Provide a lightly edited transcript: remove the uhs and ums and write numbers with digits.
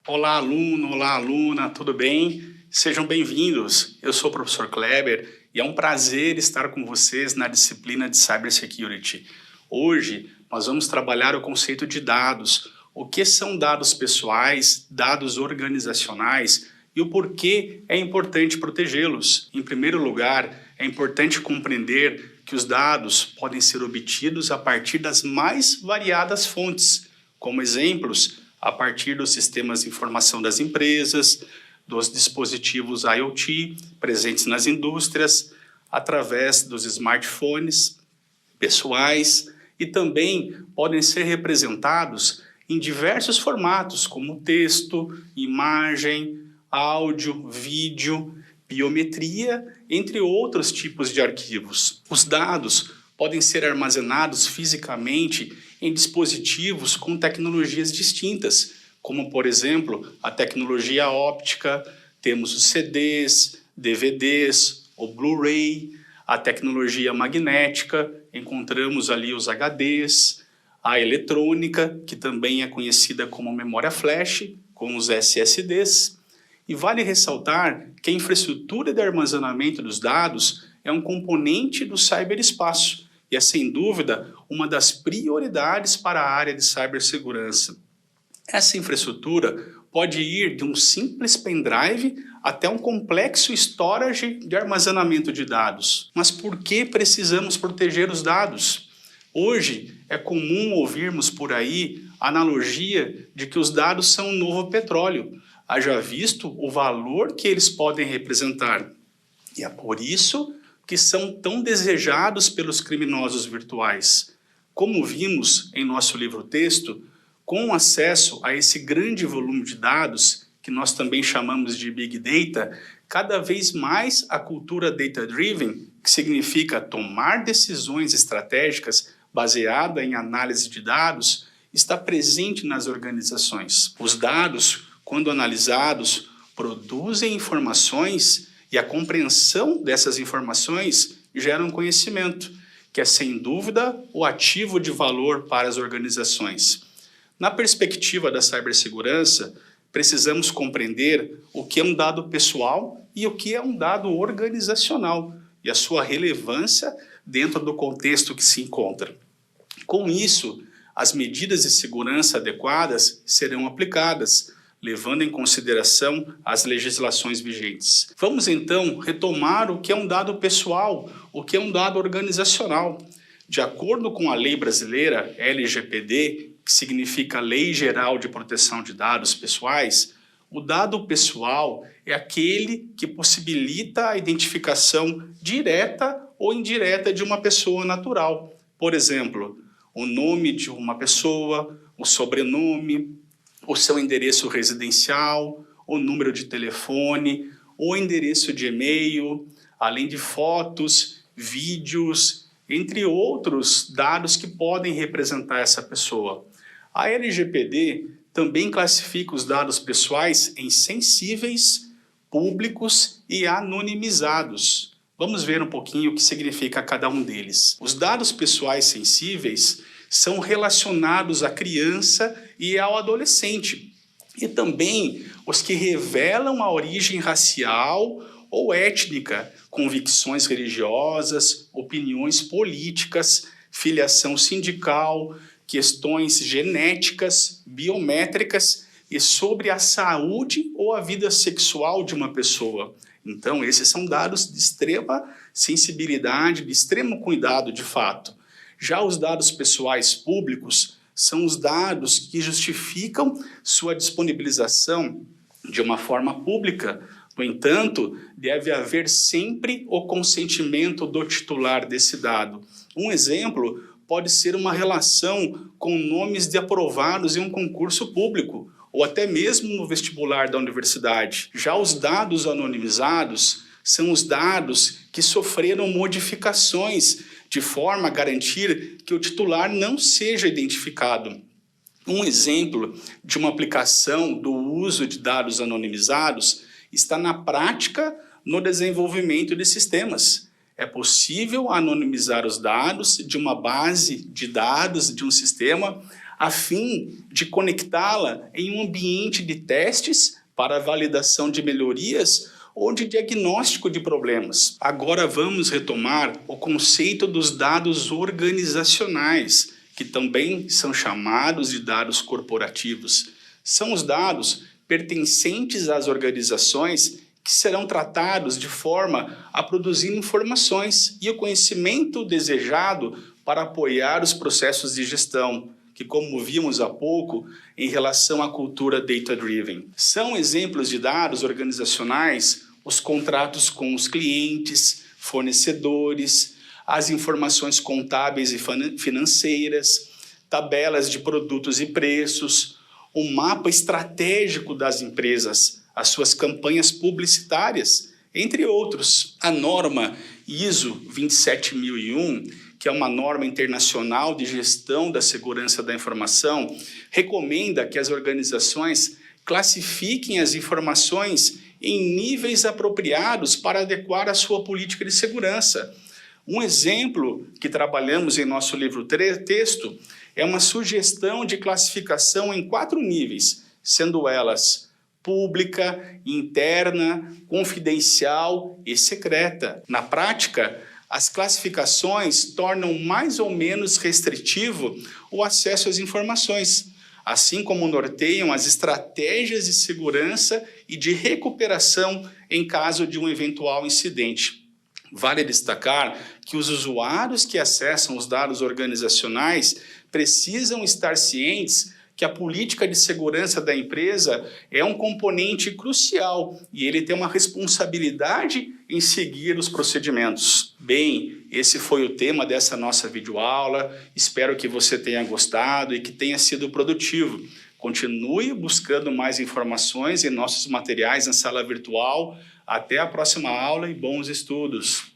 Olá, aluno, olá, aluna, tudo bem? Sejam bem-vindos. Eu sou o professor Kleber e é um prazer estar com vocês na disciplina de Cybersecurity. Hoje, nós vamos trabalhar o conceito de dados. O que são dados pessoais, dados organizacionais e o porquê é importante protegê-los. Em primeiro lugar, é importante compreender que os dados podem ser obtidos a partir das mais variadas fontes, como exemplos, a partir dos sistemas de informação das empresas, dos dispositivos IoT presentes nas indústrias, através dos smartphones pessoais e também podem ser representados em diversos formatos, como texto, imagem, áudio, vídeo, biometria, entre outros tipos de arquivos. Os dados podem ser armazenados fisicamente em dispositivos com tecnologias distintas, como, por exemplo, a tecnologia óptica, temos os CDs, DVDs, o Blu-ray, a tecnologia magnética, encontramos ali os HDs, a eletrônica, que também é conhecida como memória flash, com os SSDs. E vale ressaltar que a infraestrutura de armazenamento dos dados é um componente do ciberespaço e é, sem dúvida, uma das prioridades para a área de cibersegurança. Essa infraestrutura pode ir de um simples pendrive até um complexo storage de armazenamento de dados. Mas por que precisamos proteger os dados? Hoje é comum ouvirmos por aí a analogia de que os dados são um novo petróleo, haja visto o valor que eles podem representar. E é por isso que são tão desejados pelos criminosos virtuais. Como vimos em nosso livro-texto, com acesso a esse grande volume de dados, que nós também chamamos de Big Data, cada vez mais a cultura data-driven, que significa tomar decisões estratégicas baseada em análise de dados, está presente nas organizações. Os dados, quando analisados, produzem informações e a compreensão dessas informações gera um conhecimento, que é, sem dúvida, o ativo de valor para as organizações. Na perspectiva da cibersegurança, precisamos compreender o que é um dado pessoal e o que é um dado organizacional e a sua relevância dentro do contexto que se encontra. Com isso, as medidas de segurança adequadas serão aplicadas, levando em consideração as legislações vigentes. Vamos então retomar o que é um dado pessoal, o que é um dado organizacional. De acordo com a lei brasileira LGPD, que significa Lei Geral de Proteção de Dados Pessoais, o dado pessoal é aquele que possibilita a identificação direta ou indireta de uma pessoa natural. Por exemplo, o nome de uma pessoa, o sobrenome, o seu endereço residencial, o número de telefone, o endereço de e-mail, além de fotos, vídeos, entre outros dados que podem representar essa pessoa. A LGPD também classifica os dados pessoais em sensíveis, públicos e anonimizados. Vamos ver um pouquinho o que significa cada um deles. Os dados pessoais sensíveis são relacionados à criança e ao adolescente, e também os que revelam a origem racial ou étnica, convicções religiosas, opiniões políticas, filiação sindical, questões genéticas, biométricas e sobre a saúde ou a vida sexual de uma pessoa. Então, esses são dados de extrema sensibilidade, de extremo cuidado, de fato. Já os dados pessoais públicos são os dados que justificam sua disponibilização de uma forma pública. No entanto, deve haver sempre o consentimento do titular desse dado. Um exemplo pode ser uma relação com nomes de aprovados em um concurso público, ou até mesmo no vestibular da universidade. Já os dados anonimizados são os dados que sofreram modificações de forma a garantir que o titular não seja identificado. Um exemplo de uma aplicação do uso de dados anonimizados está na prática no desenvolvimento de sistemas. É possível anonimizar os dados de uma base de dados de um sistema a fim de conectá-la em um ambiente de testes para validação de melhorias ou de diagnóstico de problemas. Agora vamos retomar o conceito dos dados organizacionais, que também são chamados de dados corporativos. São os dados pertencentes às organizações que serão tratados de forma a produzir informações e o conhecimento desejado para apoiar os processos de gestão, que, como vimos há pouco, em relação à cultura data-driven. São exemplos de dados organizacionais os contratos com os clientes, fornecedores, as informações contábeis e financeiras, tabelas de produtos e preços, um mapa estratégico das empresas, as suas campanhas publicitárias, entre outros. A norma ISO 27001, que é uma norma internacional de gestão da segurança da informação, recomenda que as organizações classifiquem as informações em níveis apropriados para adequar a sua política de segurança. Um exemplo que trabalhamos em nosso livro texto é uma sugestão de classificação em 4 níveis, sendo elas pública, interna, confidencial e secreta. Na prática, as classificações tornam mais ou menos restritivo o acesso às informações, assim como norteiam as estratégias de segurança e de recuperação em caso de um eventual incidente. Vale destacar que os usuários que acessam os dados organizacionais precisam estar cientes que a política de segurança da empresa é um componente crucial e ele tem uma responsabilidade em seguir os procedimentos. Bem, esse foi o tema dessa nossa videoaula. Espero que você tenha gostado e que tenha sido produtivo. Continue buscando mais informações em nossos materiais na sala virtual. Até a próxima aula e bons estudos!